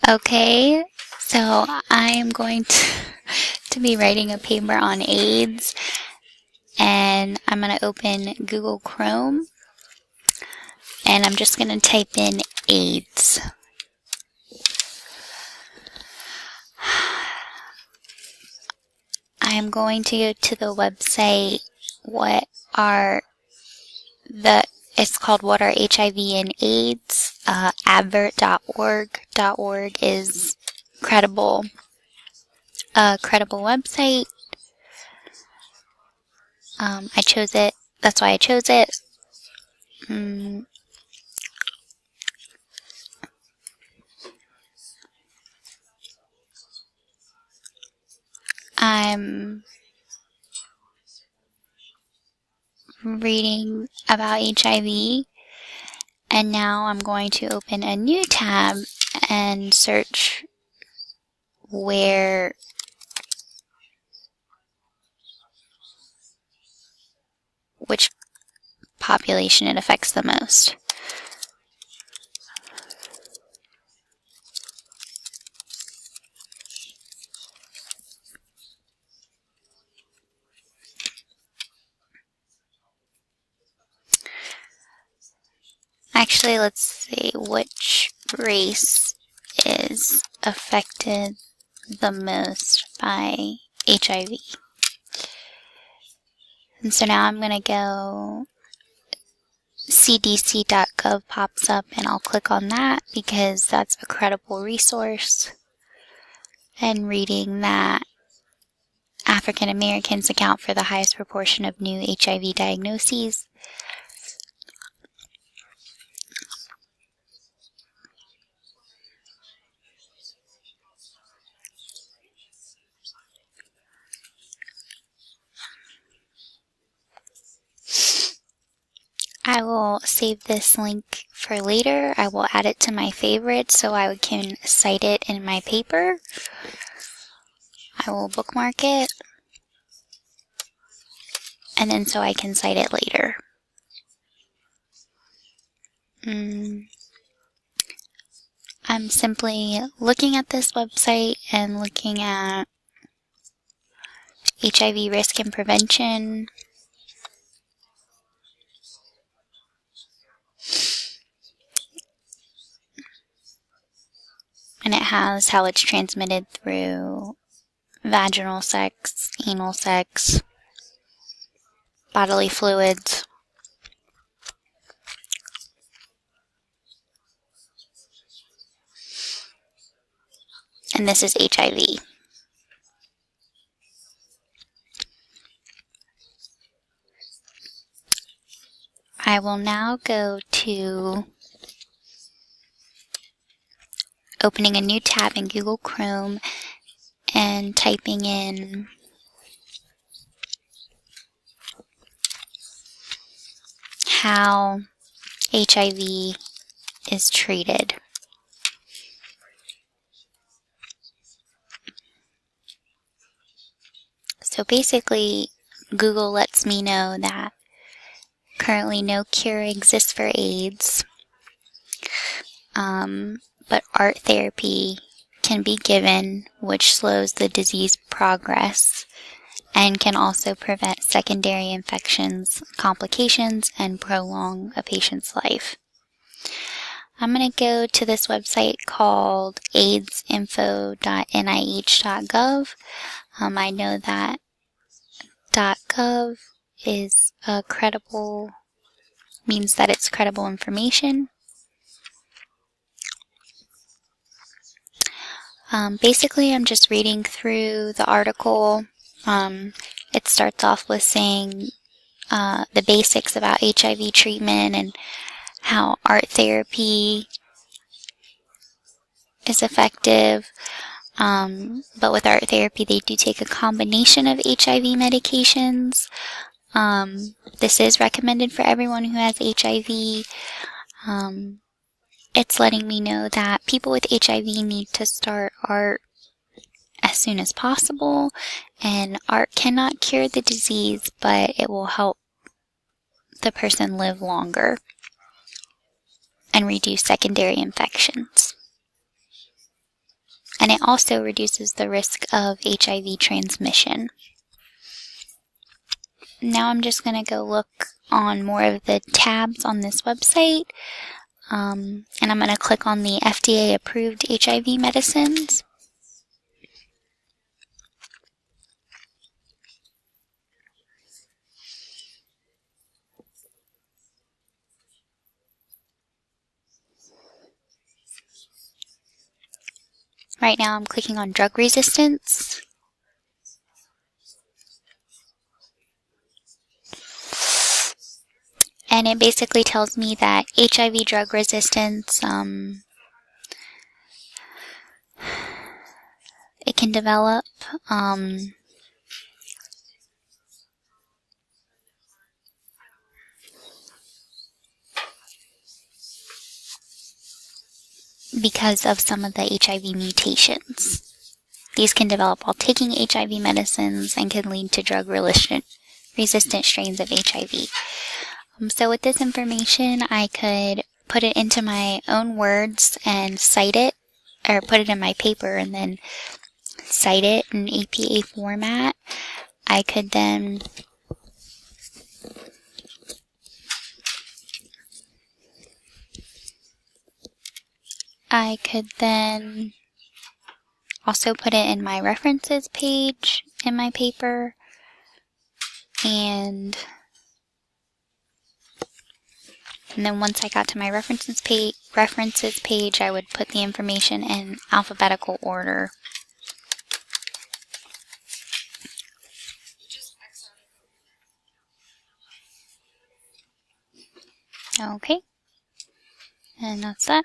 Okay, so I am going to be writing a paper on AIDS, and I'm going to open Google Chrome, and I'm just going to type in AIDS. I am going to go to the website, it's called What Are HIV and AIDS? Advert.org is credible website. I chose it. That's why I chose it. I'm reading about HIV, and now I'm going to open a new tab and search which population it affects the most. Actually, let's see which race is affected the most by HIV. And so now I'm going to go, cdc.gov pops up, and I'll click on that because that's a credible resource. And reading that African Americans account for the highest proportion of new HIV diagnoses. I will save this link for later. I will add it to my favorites so I can cite it in my paper. I will bookmark it, and then so I can cite it later. I'm simply looking at this website and looking at HIV risk and prevention. And it has how it's transmitted through vaginal sex, anal sex, bodily fluids. And this is HIV. I will now go to opening a new tab in Google Chrome and typing in how HIV is treated. So basically, Google lets me know that currently no cure exists for AIDS, but art therapy can be given, which slows the disease progress and can also prevent secondary infections, complications, and prolong a patient's life. I'm going to go to this website called aidsinfo.nih.gov. I know that .gov is means that it's credible information. Basically, I'm just reading through the article. It starts off with saying the basics about HIV treatment and how art therapy is effective. But with art therapy, they do take a combination of HIV medications. This is recommended for everyone who has HIV. It's letting me know that people with HIV need to start art as soon as possible, and art cannot cure the disease, but it will help the person live longer and reduce secondary infections. and it also reduces the risk of HIV transmission. Now I'm just going to go look on more of the tabs on this website, and I'm going to click on the FDA approved HIV medicines. Right now I'm clicking on drug resistance. And it basically tells me that HIV drug resistance, it can develop because of some of the HIV mutations. These can develop while taking HIV medicines and can lead to drug-resistant strains of HIV. So with this information, I could put it into my own words and cite it, or put it in my paper and then cite it in APA format. I could then also put it in my references page in my paper, and then once I got to my references page, I would put the information in alphabetical order. Okay, and that's that.